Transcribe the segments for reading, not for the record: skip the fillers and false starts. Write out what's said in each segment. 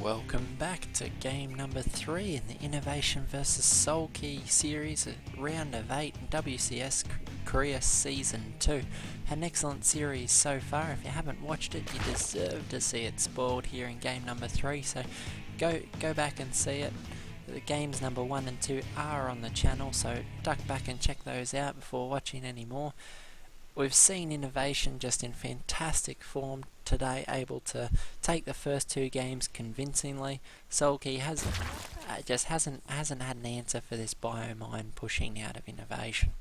Welcome back to game number 3 in the Innovation vs Soulkey series, round of 8 in WCS Korea season 2. Had an excellent series so far. If you haven't watched it, you deserve to see it spoiled here in game number 3, so go back and see it. The games number 1 and 2 are on the channel, so duck back and check those out before watching any more. We've seen Innovation just in fantastic form today, able to take the first 2 games convincingly. Soulkey just hasn't had an answer for this biomine pushing out of Innovation.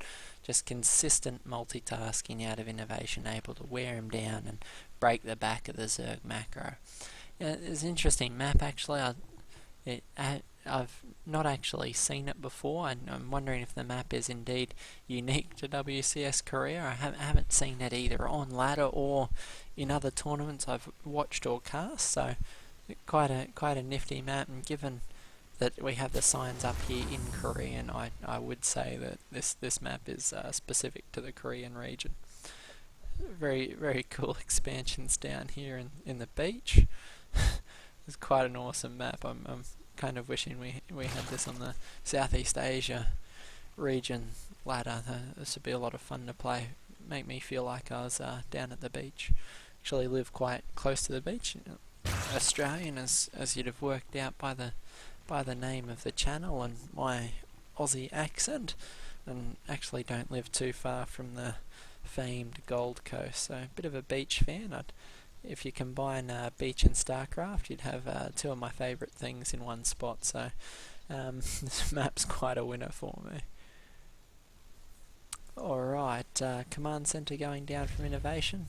Just consistent multitasking out of Innovation, able to wear him down and break the back of the Zerg macro. It's an interesting map actually. I've not actually seen it before, and I'm wondering if the map is indeed unique to WCS Korea. I haven't seen it either on ladder or in other tournaments I've watched or cast, so quite a nifty map. And given that we have the signs up here in Korean, I would say that this map is specific to the Korean region. Very cool expansions down here in the beach. It's quite an awesome map. I'm kind of wishing we had this on the Southeast Asia region ladder. This would be a lot of fun to play. Make me feel like I was down at the beach. Actually live quite close to the beach. Australian, as you'd have worked out by the name of the channel and my Aussie accent, and actually don't live too far from the famed Gold Coast, so a bit of a beach fan. If you combine beach and Starcraft, you'd have 2 of my favourite things in one spot, so this map's quite a winner for me. Alright, Command Centre going down from Innovation.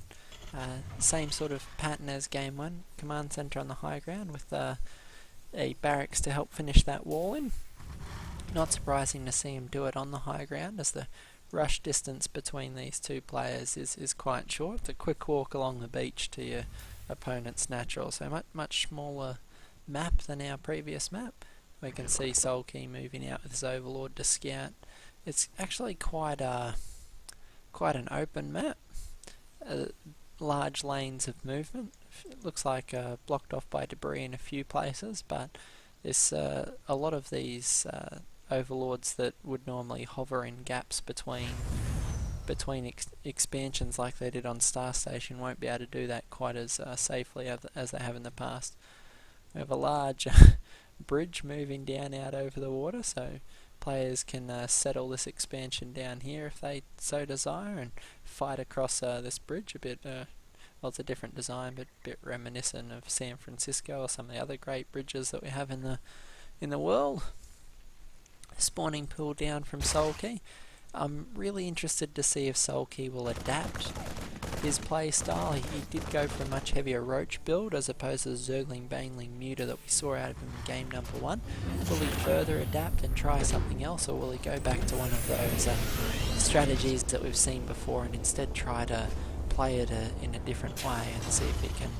Same sort of pattern as Game 1, Command Centre on the high ground with a barracks to help finish that wall in. Not surprising to see him do it on the high ground, as the rush distance between these 2 players is quite short. It's a quick walk along the beach to your opponent's natural, so much smaller map than our previous map. We can see Soulkey moving out with his Overlord to scout. It's actually quite an open map. Large lanes of movement. It looks like blocked off by debris in a few places, but there's a lot of these overlords that would normally hover in gaps between expansions like they did on Star Station won't be able to do that quite as safely as they have in the past. We have a large bridge moving down out over the water, so players can settle this expansion down here if they so desire and fight across this bridge a bit. Well, it's a different design, but a bit reminiscent of San Francisco or some of the other great bridges that we have in the world. Spawning pool down from Soulkey. I'm really interested to see if Soulkey will adapt his play style. He did go for a much heavier Ro8 build as opposed to the Zergling Baneling Muta that we saw out of him in game number 1. Will he further adapt and try something else, or will he go back to one of those strategies that we've seen before and instead try to play it in a different way and see if he can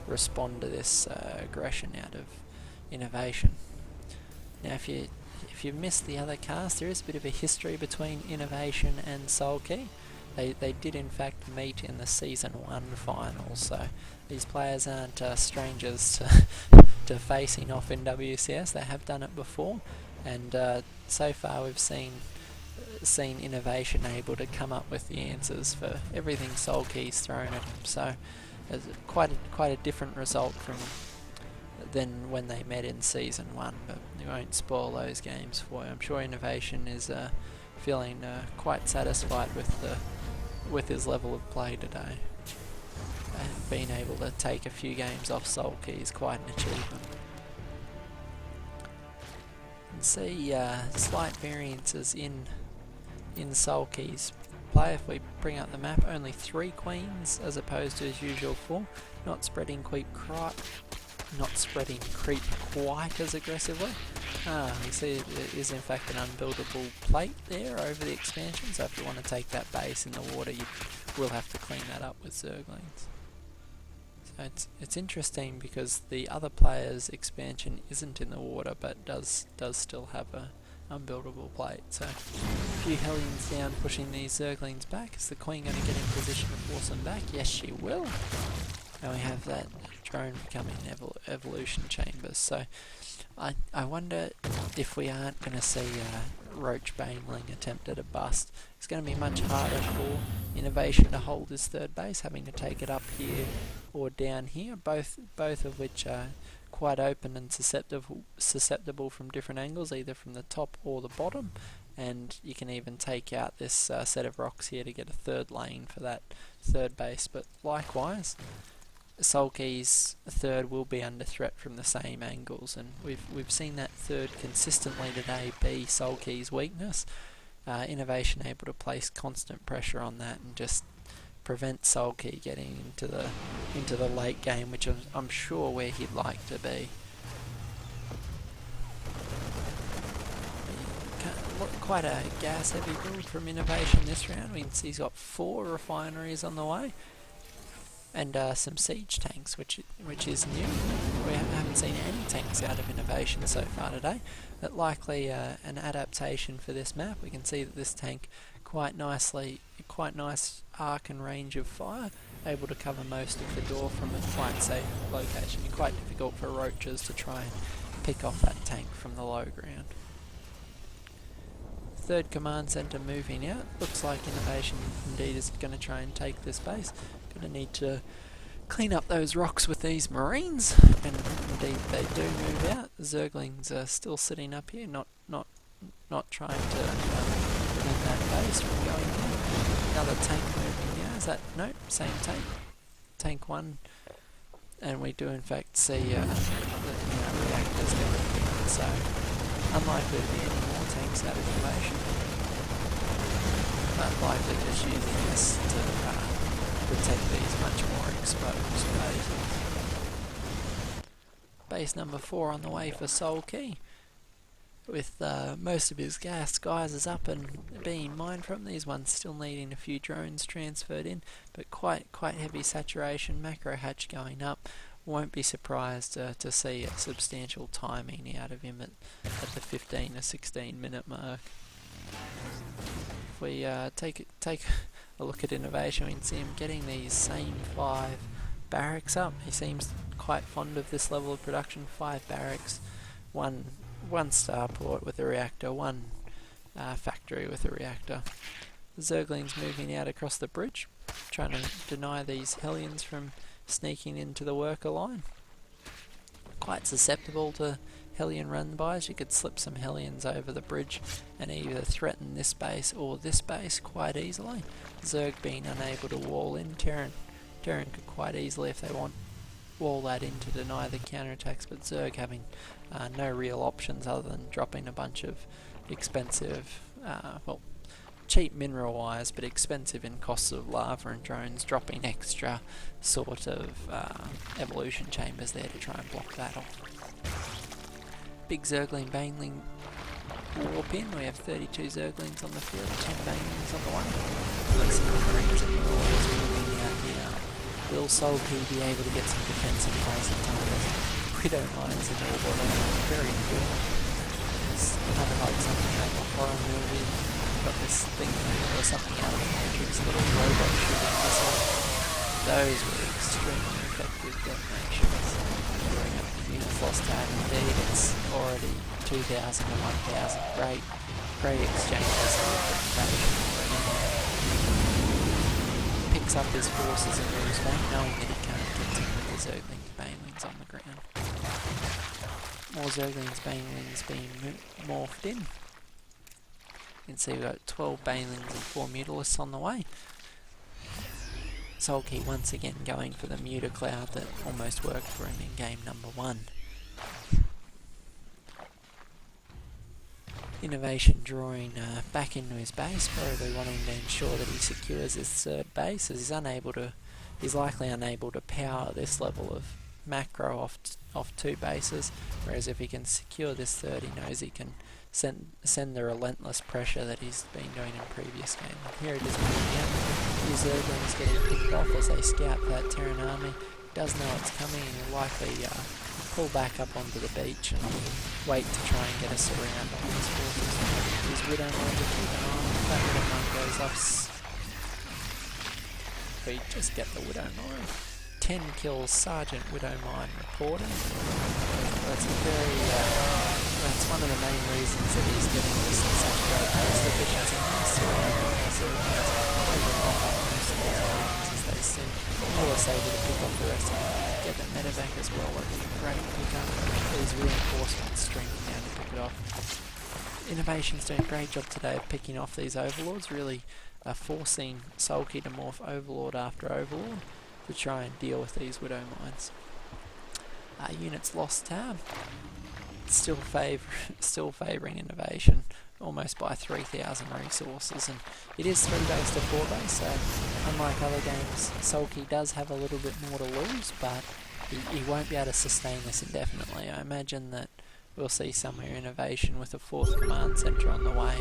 respond to this aggression out of Innovation? Now if you've missed the other cast, there is a bit of a history between Innovation and Soulkey. They did in fact meet in the Season 1 finals, so these players aren't strangers to facing off in WCS. They have done it before, and so far we've seen Innovation able to come up with the answers for everything Soulkey's thrown at him, so it's quite a different result than when they met in Season 1, but we won't spoil those games for you. I'm sure Innovation is feeling quite satisfied with his level of play today. Being able to take a few games off Soulkey is quite an achievement. You can see slight variances in Soulkey's play. If we bring up the map, only 3 queens as opposed to his usual 4. Not spreading creep quite as aggressively. You see there is in fact an unbuildable plate there over the expansion, so if you want to take that base in the water, you will have to clean that up with Zerglings. So it's interesting because the other player's expansion isn't in the water but does still have a unbuildable plate. So a few Hellions down pushing these Zerglings back. Is the Queen going to get in position to force them back? Yes, she will. And we have that drone becoming evolution chambers. So I wonder if we aren't going to see Ro8 Baneling attempt at a bust. It's going to be much harder for Innovation to hold his third base, having to take it up here or down here, both of which are quite open and susceptible from different angles, either from the top or the bottom. And you can even take out this set of rocks here to get a third lane for that third base. But likewise, Soulkey's third will be under threat from the same angles, and we've seen that third consistently today be Soulkey's weakness. Innovation able to place constant pressure on that and just prevent Soulkey getting into the late game, which I'm sure where he'd like to be. Quite a gas heavy build from Innovation this round. We can see he's got 4 refineries on the way. And some siege tanks, which is new. We haven't seen any tanks out of Innovation so far today, but likely an adaptation for this map. We can see that this tank quite nice arc and range of fire, able to cover most of the door from a quite safe location. And quite difficult for roaches to try and pick off that tank from the low ground. Third command centre moving out. Looks like Innovation indeed is going to try and take this base. Going to need to clean up those rocks with these marines, and indeed they do move out. The Zerglings are still sitting up here, not trying to prevent that base from going in. Another tank moving now. Is that no? Same tank. Tank 1, and we do in fact see the reactors going in. So unlikely to be any more tanks out of Innovation, but likely just using this to protect these much more exposed bases. Base number 4 on the way for Soulkey, with most of his gas geysers up and being mined from. These ones still needing a few drones transferred in, but quite heavy saturation. Macro hatch going up. Won't be surprised to see a substantial timing out of him at the 15 to 16 minute mark. If we take a look at Innovation, we can see him getting these same 5 barracks up. He seems quite fond of this level of production. 5 barracks, one starport with a reactor, 1 factory with a reactor. The Zerglings moving out across the bridge, trying to deny these Hellions from sneaking into the worker line. Quite susceptible to Hellion run-bys. You could slip some Hellions over the bridge and either threaten this base or this base quite easily. Zerg being unable to wall in. Terran could quite easily, if they want, wall that in to deny the counterattacks, but Zerg having no real options other than dropping a bunch of expensive, cheap mineral wires, but expensive in costs of lava and drones, dropping extra sort of evolution chambers there to try and block that off. Big Zergling Baneling warp in. We have 32 Zerglings on the field, 10 Banelings on the way. Let's see what Marines and Warriors moving out here. Will Soulkey be able to get some defensive plays at times? Widow mines in all bottom, very good. It's kind of like something out of a horror movie. Got this thing or something out of the Matrix, little robot shooting missile. Those were extremely effective detonations. Bring up the units lost out. Indeed, it's already 2,000 to 1,000. Great exchanges of information. Picks up his forces and moves back, knowing that he can't continue with the Zerglings Banelings on the ground. More Zerglings Banelings being morphed in. You can see we've got 12 Banelings and 4 Mutalisks on the way. Soulkey once again going for the Muta Cloud that almost worked for him in game number 1. Innovation drawing back into his base, probably wanting to ensure that he secures his third base, as he's likely unable to power this level of macro off 2 bases, whereas if he can secure this third, he knows he can send the relentless pressure that he's been doing in previous games. Here it is moving out. These Zerglings getting picked off as they scout for that Terran army. He does know it's coming and will likely pull back up onto the beach and wait to try and get a surround on his forces. His Widow Mine to keep an eye on. If that Widow Mine goes off, we just get the Widow Mine. 10 kills, Sergeant Widowmine reported. That's that's one of the main reasons that he's getting this in such great cost efficiency. As they seem always able to pick off the rest of them. Get that medevac as well, would be a great pickup. These reinforcements streaming down to pick it off. Innovation's doing a great job today of picking off these overlords, really forcing Soulkey to morph overlord after overlord to try and deal with these widow mines. Units lost tab, still favouring innovation, almost by 3,000 resources, and it is 3 base to 4 base, so unlike other games, Soulkey does have a little bit more to lose, but he won't be able to sustain this indefinitely. I imagine that we'll see somewhere innovation with a 4th command centre on the way,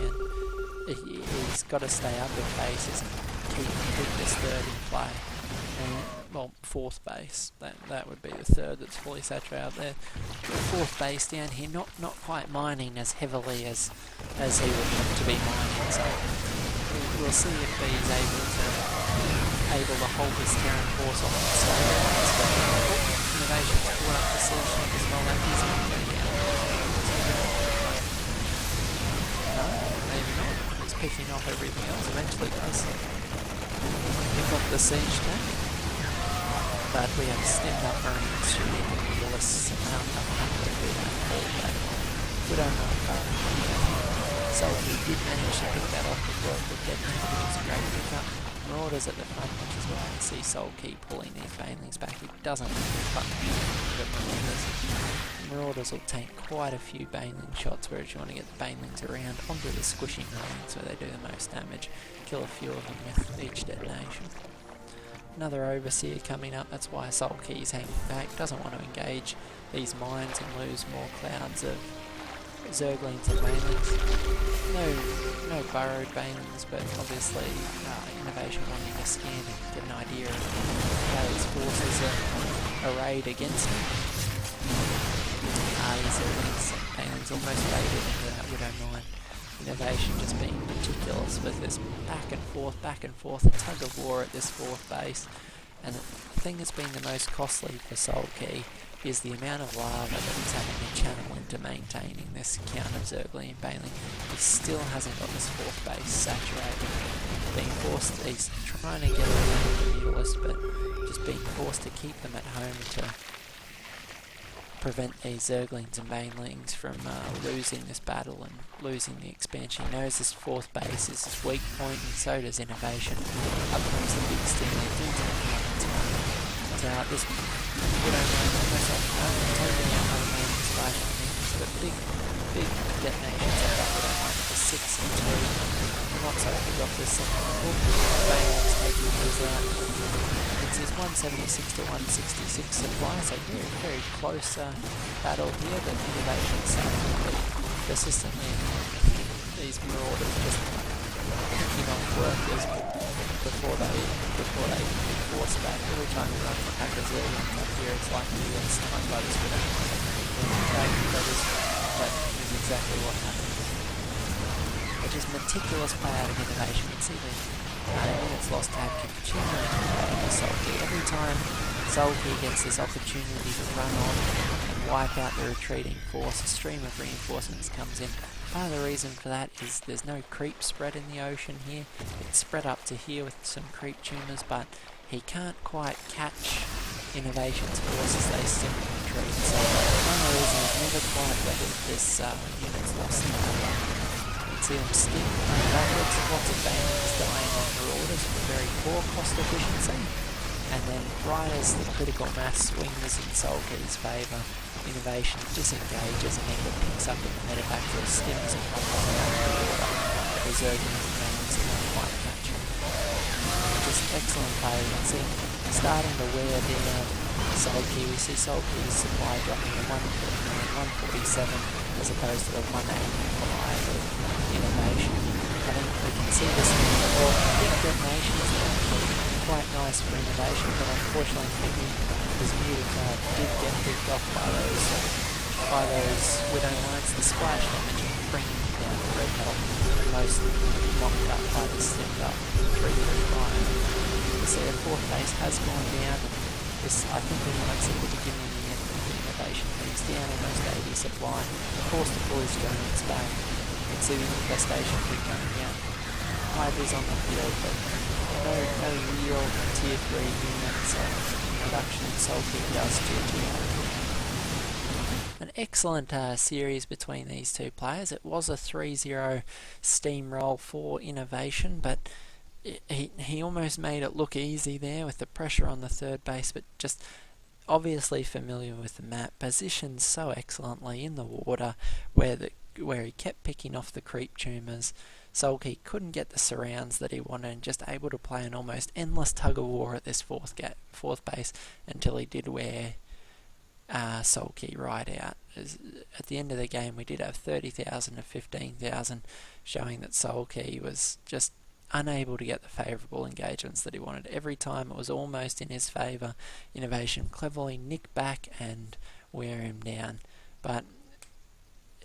and he's got to stay up with bases and keep this 3rd in play. Well, 4th base, that would be the 3rd that's fully saturated out there. The 4th base down here, not quite mining as heavily as he would want to be mining, so we'll see if he's able to hold this Terran force off the stage. Innovation's caught up to Siege as well, that is going to go down. No, maybe not. He's picking off everything else, eventually does pick off the Siege tank. But we have stemmed up Marines shooting the Ulysses and now have to do that all day. We don't know so we did manage to pick that off with work with Detonate, which is a great pickup. Marauders at the front, which is where I can see Soulkey pulling these banelings back. He doesn't but Marauders will take quite a few baneling shots, whereas you want to get the banelings around onto the squishy Marines where they do the most damage. Kill a few of them with each detonation. Another Overseer coming up, that's why Soulkey's hanging back, doesn't want to engage these mines and lose more clouds of Zerglings and banelings. No burrowed banelings, but obviously Innovation wanting to scan and get an idea of how his forces are arrayed against him. These Zerglings and banelings almost faded into that Widow Mine. Innovation just being ridiculous with this back and forth, a tug of war at this 4th base. And the thing that's been the most costly for Soulkey is the amount of lava that he's having to channel into maintaining this count of Zergling and Baneling. He still hasn't got this 4th base saturated. He's trying to get around the Mutalisk, but just being forced to keep them at home to prevent these Zerglings and Banelings from losing this battle and losing the expansion. He knows this 4th base is his weak point, and so does Innovation. Up comes the big sting. They do take a lot of time. But this almost totally out of the inspiration things, but big detonations up that Widowmine for 6 and 2. Not so big off this second level. Banelings taking these out. It's his 176 to 166 supply, so very close battle here, but Innovation starting persistently. These Marauders just picking off workers before they force back. Every time you run the Packers up here, it's likely to get stunned by this Widow. That is exactly what happened. But just meticulous play out of Innovation. You can see the units lost tab continuing to Soulkey. Every time Soulkey gets this opportunity to run on and wipe out the retreating force, a stream of reinforcements comes in. Part of the reason for that is there's no creep spread in the ocean here. It's spread up to here with some creep tumors, but he can't quite catch Innovation's forces. They simply retreat. So one of the reasons he's never quite weathered this unit's lost tab. See them skim backwards, lots of banelings dying on Marauders with very poor cost efficiency, and then right as the critical mass swings in Soulkey's favour, Innovation disengages and then picks up in the medevac for a stims and comes on out of the water. The Zerglings and banelings can't quite catch him. Just excellent play. You can see starting to wear down Soulkey. We see Soulkey's supply dropping to 149, 147 as opposed to the 185 of Innovation. I think we can see this big detonation is quite nice for Innovation, but unfortunately his mutant did get picked off by those Widow Mines. The splash damage and bringing down the red health mostly mocked up by the stemmed up 335. You see the 4th base has gone down, and I think he likes at the beginning of the end of the innovation. He's down almost 80 supply, forced to pull his drones back. You can see the infestation keep going out. Hydra's on the field, but no real tier 3 units. Production in Soulkey does an excellent series between these two players. It was a 3-0 steamroll for innovation, but he almost made it look easy there with the pressure on the third base, but just obviously familiar with the map, positioned so excellently in the water where he kept picking off the creep tumors. Soulkey couldn't get the surrounds that he wanted and just able to play an almost endless tug of war at this fourth base until he did wear Soulkey right out. At the end of the game we did have 30,000 to 15,000, showing that Soulkey was just unable to get the favourable engagements that he wanted. Every time it was almost in his favour. Innovation cleverly nick back and wear him down. But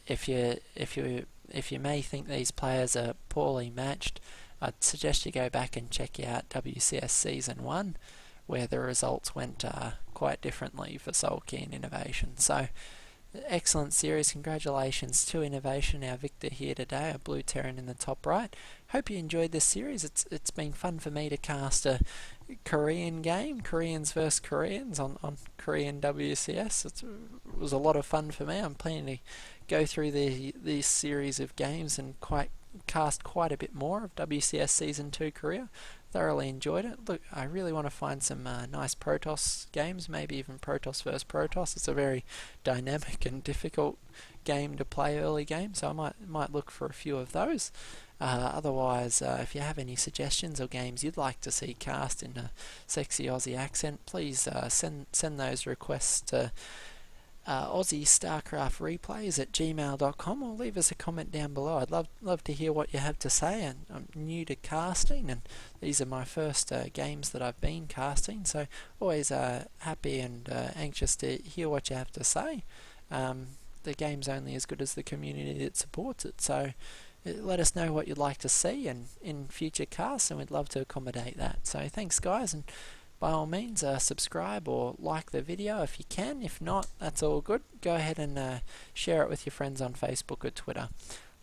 if you may think these players are poorly matched, I'd suggest you go back and check out WCS Season 1, where the results went quite differently for Soulkey and Innovation. So, excellent series. Congratulations to Innovation, our victor here today, a blue Terran in the top right. Hope you enjoyed this series. It's been fun for me to cast a Korean game, Koreans versus Koreans on Korean WCS. It was a lot of fun for me. I'm planning to go through these series of games and cast quite a bit more of WCS Season 2 Korea. Thoroughly enjoyed it. Look, I really want to find some nice Protoss games, maybe even Protoss versus Protoss. It's a very dynamic and difficult game to play early game, so I might look for a few of those. Otherwise, if you have any suggestions or games you'd like to see cast in a sexy Aussie accent, please send those requests to Aussie Starcraft replays at gmail.com, or leave us a comment down below. I'd love to hear what you have to say. And I'm new to casting, and these are my first games that I've been casting, so always happy and anxious to hear what you have to say. The game's only as good as the community that supports it, so let us know what you'd like to see in future casts, and we'd love to accommodate that. So thanks guys, and by all means subscribe or like the video if you can. If not, that's all good. Go ahead and share it with your friends on Facebook or Twitter.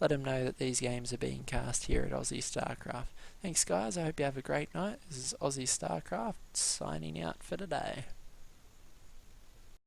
Let them know that these games are being cast here at Aussie Starcraft. Thanks guys, I hope you have a great night. This is Aussie Starcraft signing out for today.